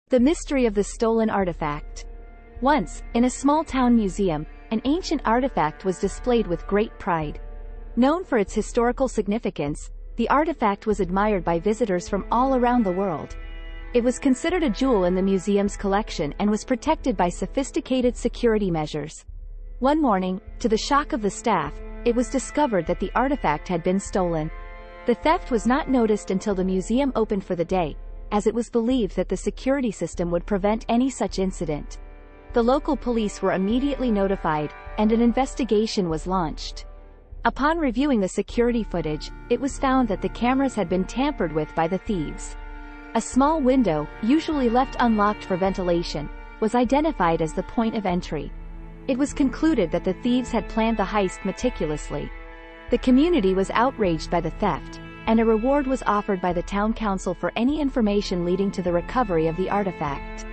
The mystery of the stolen artifact. Once, in a small-town museum, an ancient artifact was displayed with great pride. Known for its historical significance, the artifact was admired by visitors from all around the world. It was considered a jewel in the museum's collection and was protected by sophisticated security measures. One morning, to the shock of the staff, it was discovered that the artifact had been stolen. The theft was not noticed until the museum opened for the day, as it was believed that the security system would prevent any such incident. The local police were immediately notified, and an investigation was launched. Upon reviewing the security footage, it was found that the cameras had been tampered with by the thieves. A small window, usually left unlocked for ventilation, was identified as the point of entry. It was concluded that the thieves had planned the heist meticulously. The community was outraged by the theft, and a reward was offered by the town council for any information leading to the recovery of the artifact.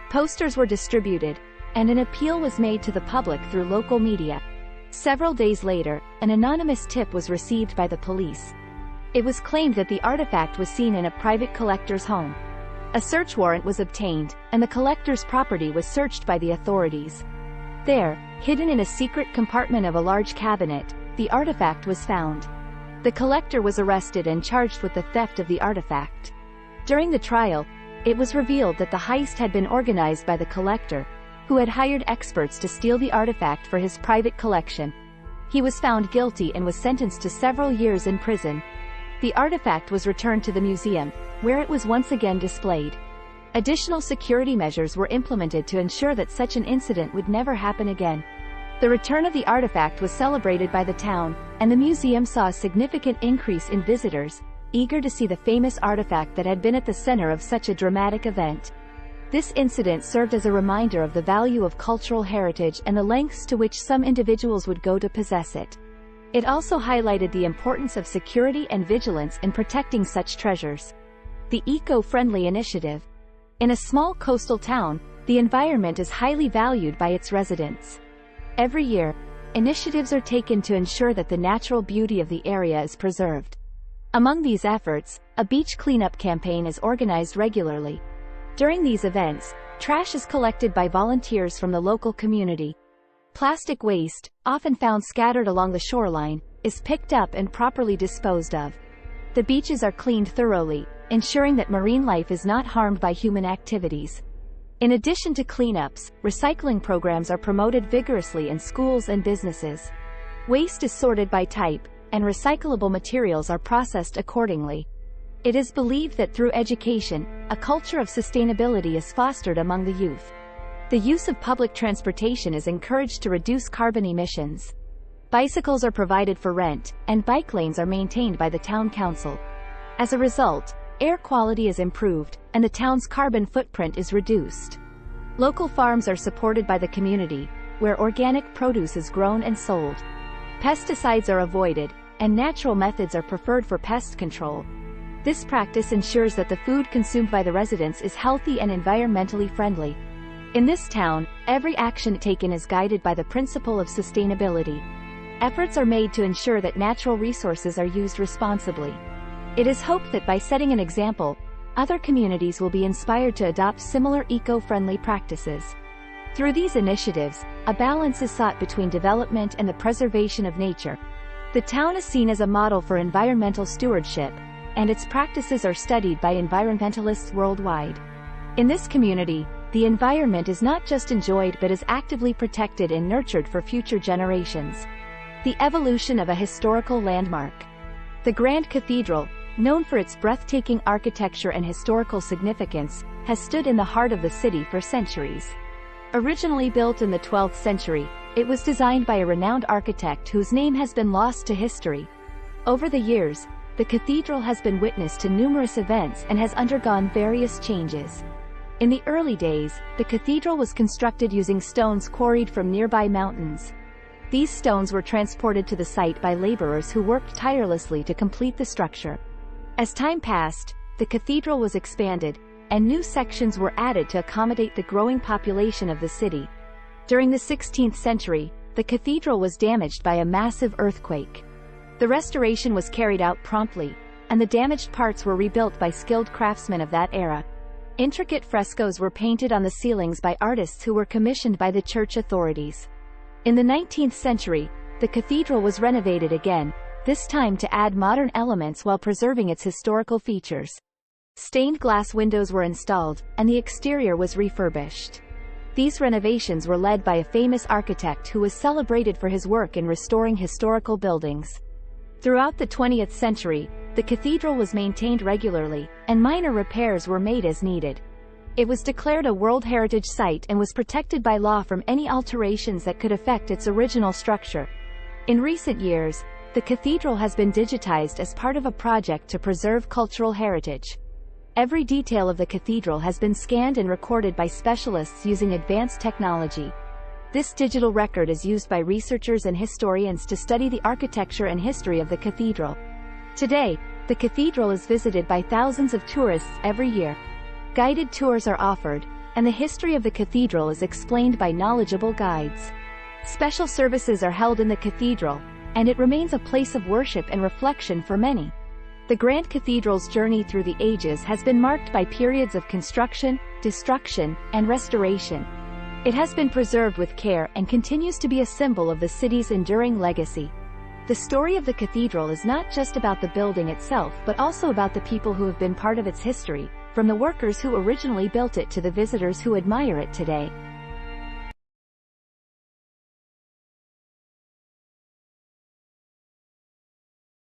Posters were distributed, and an appeal was made to the public through local media. Several days later, an anonymous tip was received by the police. It was claimed that the artifact was seen in a private collector's home. A search warrant was obtained, and the collector's property was searched by the authorities. There, hidden in a secret compartment of a large cabinet, the artifact was found. The collector was arrested and charged with the theft of the artifact. During the trial, it was revealed that the heist had been organized by the collector, who had hired experts to steal the artifact for his private collection. He was found guilty and was sentenced to several years in prison. The artifact was returned to the museum, where it was once again displayed. Additional security measures were implemented to ensure that such an incident would never happen again. The return of the artifact was celebrated by the town, and the museum saw a significant increase in visitors, eager to see the famous artifact that had been at the center of such a dramatic event. This incident served as a reminder of the value of cultural heritage and the lengths to which some individuals would go to possess it. It also highlighted the importance of security and vigilance in protecting such treasures. The eco-friendly initiative. In a small coastal town, the environment is highly valued by its residents. Every year, initiatives are taken to ensure that the natural beauty of the area is preserved. Among these efforts, a beach cleanup campaign is organized regularly. During these events, trash is collected by volunteers from the local community. Plastic waste, often found scattered along the shoreline, is picked up and properly disposed of. The beaches are cleaned thoroughly, ensuring that marine life is not harmed by human activities. In addition to cleanups, recycling programs are promoted vigorously in schools and businesses. Waste is sorted by type, and recyclable materials are processed accordingly. It is believed that through education, a culture of sustainability is fostered among the youth. The use of public transportation is encouraged to reduce carbon emissions. Bicycles are provided for rent, and bike lanes are maintained by the town council. As a result, air quality is improved, and the town's carbon footprint is reduced. Local farms are supported by the community, where organic produce is grown and sold. Pesticides are avoided, and natural methods are preferred for pest control. This practice ensures that the food consumed by the residents is healthy and environmentally friendly. In this town, every action taken is guided by the principle of sustainability. Efforts are made to ensure that natural resources are used responsibly. It is hoped that by setting an example, other communities will be inspired to adopt similar eco-friendly practices. Through these initiatives, a balance is sought between development and the preservation of nature. The town is seen as a model for environmental stewardship, and its practices are studied by environmentalists worldwide. In this community, the environment is not just enjoyed but is actively protected and nurtured for future generations. The evolution of a historical landmark. The Grand Cathedral, known for its breathtaking architecture and historical significance, has stood in the heart of the city for centuries. Originally built in the 12th century, it was designed by a renowned architect whose name has been lost to history. Over the years, the cathedral has been witness to numerous events and has undergone various changes. In the early days, the cathedral was constructed using stones quarried from nearby mountains. These stones were transported to the site by laborers who worked tirelessly to complete the structure. As time passed, the cathedral was expanded, and new sections were added to accommodate the growing population of the city. During the 16th century, the cathedral was damaged by a massive earthquake. The restoration was carried out promptly, and the damaged parts were rebuilt by skilled craftsmen of that era. Intricate frescoes were painted on the ceilings by artists who were commissioned by the church authorities. In the 19th century, the cathedral was renovated again, this time to add modern elements while preserving its historical features. Stained glass windows were installed, and the exterior was refurbished. These renovations were led by a famous architect who was celebrated for his work in restoring historical buildings. Throughout the 20th century, the cathedral was maintained regularly, and minor repairs were made as needed. It was declared a World Heritage Site and was protected by law from any alterations that could affect its original structure. In recent years, the cathedral has been digitized as part of a project to preserve cultural heritage. Every detail of the cathedral has been scanned and recorded by specialists using advanced technology. This digital record is used by researchers and historians to study the architecture and history of the cathedral. Today, the cathedral is visited by thousands of tourists every year. Guided tours are offered, and the history of the cathedral is explained by knowledgeable guides. Special services are held in the cathedral, and it remains a place of worship and reflection for many. The Grand Cathedral's journey through the ages has been marked by periods of construction, destruction, and restoration. It has been preserved with care and continues to be a symbol of the city's enduring legacy. The story of the cathedral is not just about the building itself but also about the people who have been part of its history, from the workers who originally built it to the visitors who admire it today.